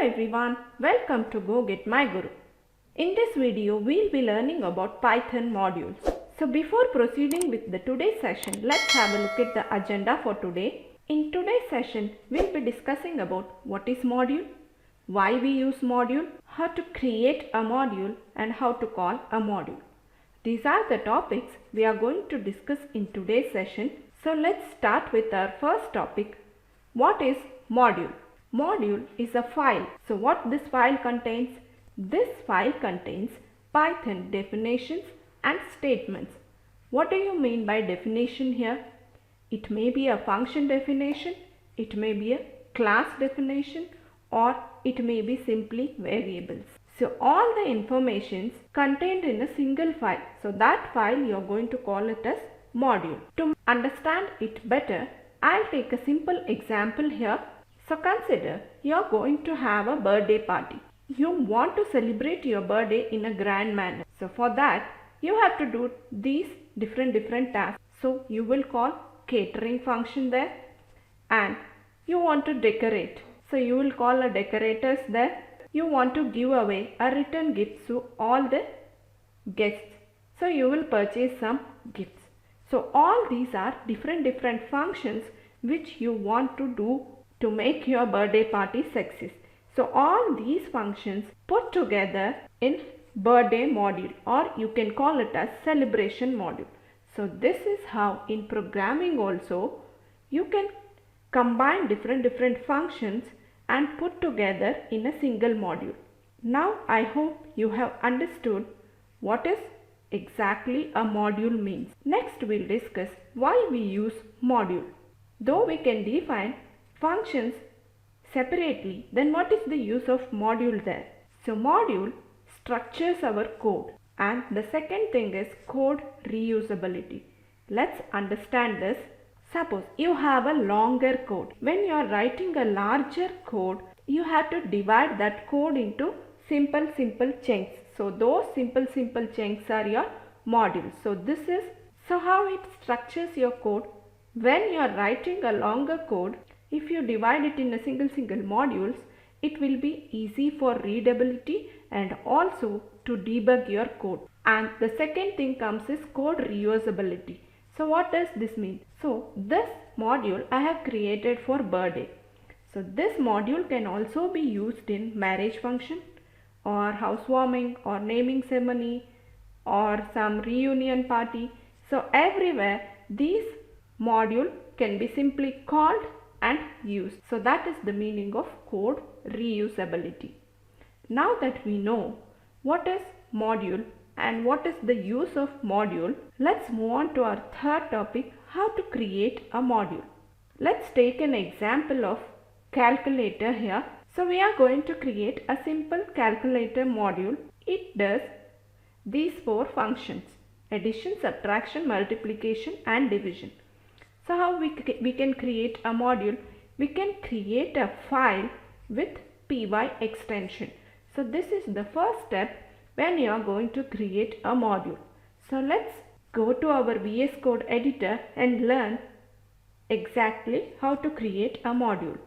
everyone, welcome to Gogetmyguru. In this video, we'll be learning about Python modules. So before proceeding with the today's session, let's have a look at the agenda for today. In today's session, we'll be discussing about what is module, why we use module, how to create a module and how to call a module. These are the topics we are going to discuss in today's session. So let's start with our first topic. What is module? Module is a file. So what this file contains? This file contains Python definitions and statements. What do you mean by definition here? It may be a function definition, it may be a class definition, or it may be simply variables. So all the informations contained in a single file. So that file you are going to call it as module. To understand it better, I'll take a simple example here. So consider you are going to have a birthday party. You want to celebrate your birthday in a grand manner. So for that you have to do these different tasks. So you will call catering function there, and you want to decorate. So you will call a decorators there. You want to give away a return gift to all the guests. So you will purchase some gifts. So all these are different functions which you want to do to make your birthday party success. So all these functions put together in birthday module, or you can call it as celebration module. So this is how in programming also you can combine different functions and put together in a single module. Now I hope you have understood what is exactly a module means. Next we'll discuss why we use module. Though we can define functions separately, then what is the use of module there? So module structures our code, and the second thing is code reusability. Let's understand this. Suppose you have a longer code. When you are writing a larger code, you have to divide that code into simple chunks. So those simple chunks are your modules. So how it structures your code. When you are writing a longer code, if you divide it in a single modules, it will be easy for readability and also to debug your code. And the second thing comes is code reusability. So what does this mean? So this module I have created for birthday. So this module can also be used in marriage function or housewarming or naming ceremony or some reunion party. So everywhere these module can be simply called and used. So that is the meaning of code reusability. Now that we know what is module and what is the use of module, let's move on to our third topic, how to create a module. Let's take an example of calculator here. So we are going to create a simple calculator module. It does these four functions: addition, subtraction, multiplication and division. So how we can create a module? We can create a file with py extension. So this is the first step when you are going to create a module. So let's go to our VS Code editor and learn exactly how to create a module.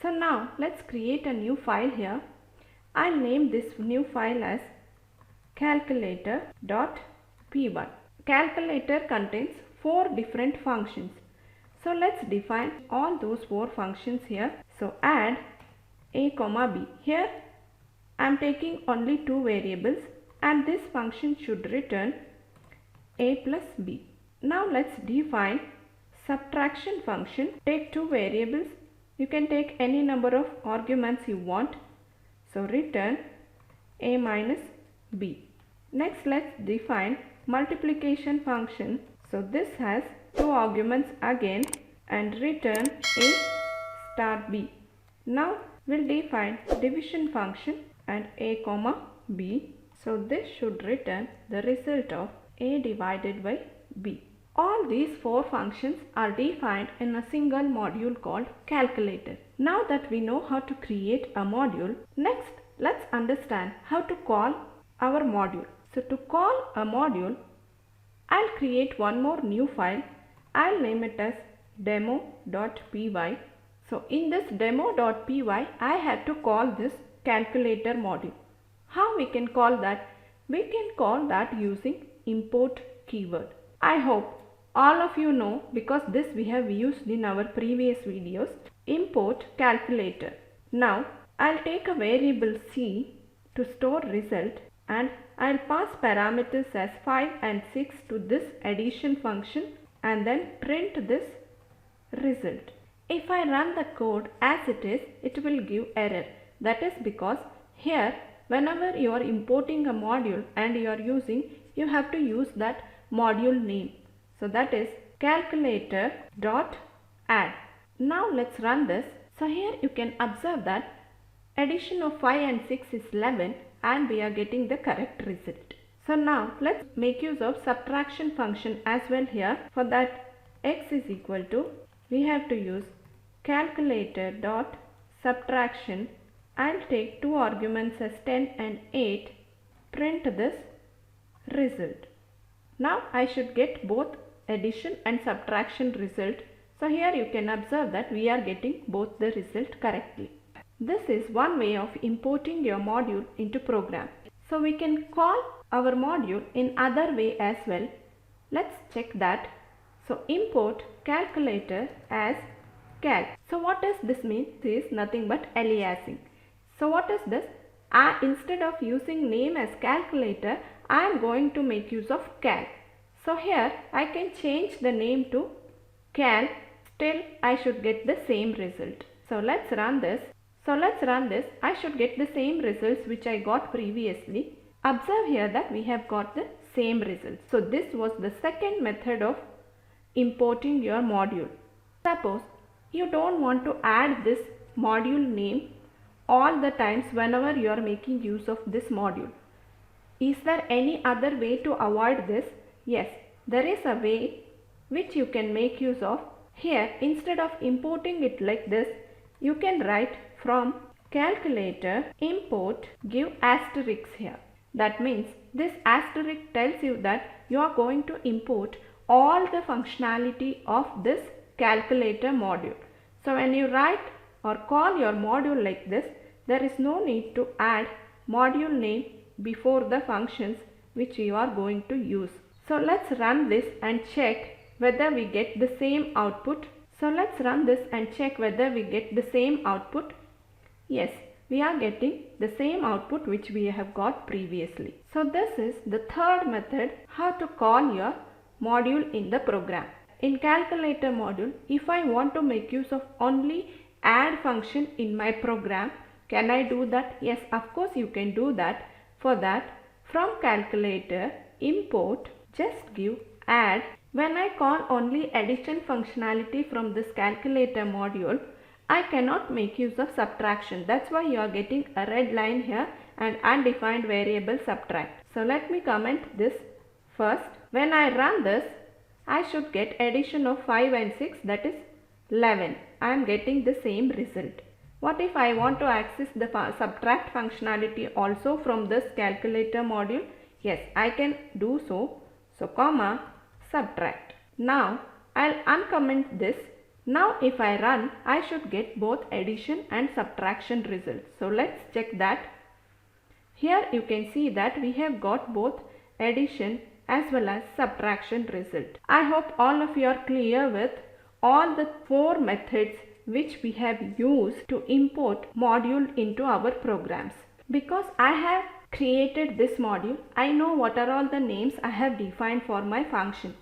So now let's create a new file here. I'll name this new file as calculator.py. Calculator contains four different functions. So let's define all those four functions here. So add a, b. Here I am taking only two variables, and this function should return a plus b. Now let's define subtraction function. Take two variables. You can take any number of arguments you want. So return a minus b. Next let's define multiplication function. So this has two arguments again and return a star b. Now we'll define division function and a, b. So this should return the result of a divided by b. All these four functions are defined in a single module called calculator. Now that we know how to create a module, next let's understand how to call our module. So to call a module, I'll create one more new file. I'll name it as demo.py. So in this demo.py, I have to call this calculator module. How we can call that? We can call that using import keyword. I hope all of you know, because this we have used in our previous videos. Import calculator. Now I'll take a variable c to store result, and I'll pass parameters as 5 and 6 to this addition function and then print this result. If I run the code as it is, it will give error. That is because here whenever you are importing a module and you are using, you have to use that module name. So that is calculator dot add. Now let's run this. So here you can observe that addition of 5 and 6 is 11 and we are getting the correct result. So now let's make use of subtraction function as well here. For that, x is equal to, we have to use calculator dot subtraction. I'll take two arguments as 10 and 8, print this result. Now I should get both addition and subtraction result. So here you can observe that we are getting both the result correctly. This is one way of importing your module into program. So we can call our module in other way as well. Let's check that. So import calculator as cal. So what does this mean? This is nothing but aliasing. So what is this? Instead of using name as calculator, I am going to make use of cal. So here I can change the name to cal. Still I should get the same result. So let's run this. I should get the same results which I got previously. Observe here that we have got the same results. So this was the second method of importing your module. Suppose you don't want to add this module name all the times whenever you are making use of this module. Is there any other way to avoid this? Yes, there is a way which you can make use of. Here, instead of importing it like this, you can write from calculator import give asterisk here. That means this asterisk tells you that you are going to import all the functionality of this calculator module. So when you write or call your module like this, there is no need to add module name before the functions which you are going to use. So let's run this and check whether we get the same output. Yes, we are getting the same output which we have got previously. So this is the third method how to call your module in the program. In calculator module, if I want to make use of only add function in my program, can I do that? Yes, of course you can do that. For that, from calculator import just give add. When I call only addition functionality from this calculator module, I cannot make use of subtraction. That's why you are getting a red line here and undefined variable subtract. So let me comment this first. When I run this, I should get addition of 5 and 6, that is 11. I am getting the same result. What if I want to access the subtract functionality also from this calculator module? Yes, I can do so. So comma subtract. Now I'll uncomment this. Now if I run, I should get both addition and subtraction results. So let's check that. Here you can see that we have got both addition as well as subtraction result. I hope all of you are clear with all the 4 methods which we have used to import module into our programs. Because I have created this module, I know what are all the names I have defined for my function.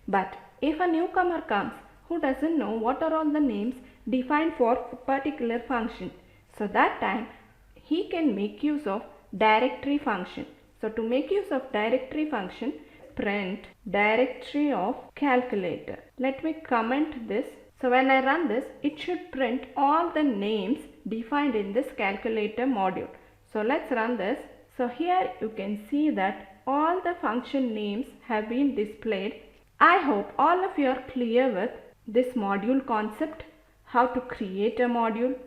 But if a newcomer comes who doesn't know what are all the names defined for a particular function, so that time he can make use of directory function. So to make use of directory function, print directory of calculator. Let me comment this. So when I run this, it should print all the names defined in this calculator module. So let's run this. So here you can see that all the function names have been displayed. I hope all of you are clear with this module concept, how to create a module,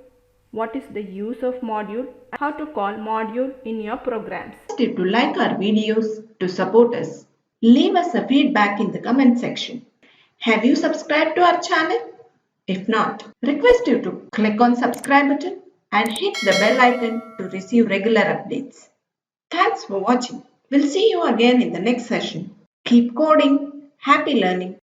what is the use of module, how to call module in your programs. Request you to like our videos to support us. Leave us a feedback in the comment section. Have you subscribed to our channel? If not, request you to click on subscribe button and hit the bell icon to receive regular updates. Thanks for watching. We'll see you again in the next session. Keep coding. Happy learning.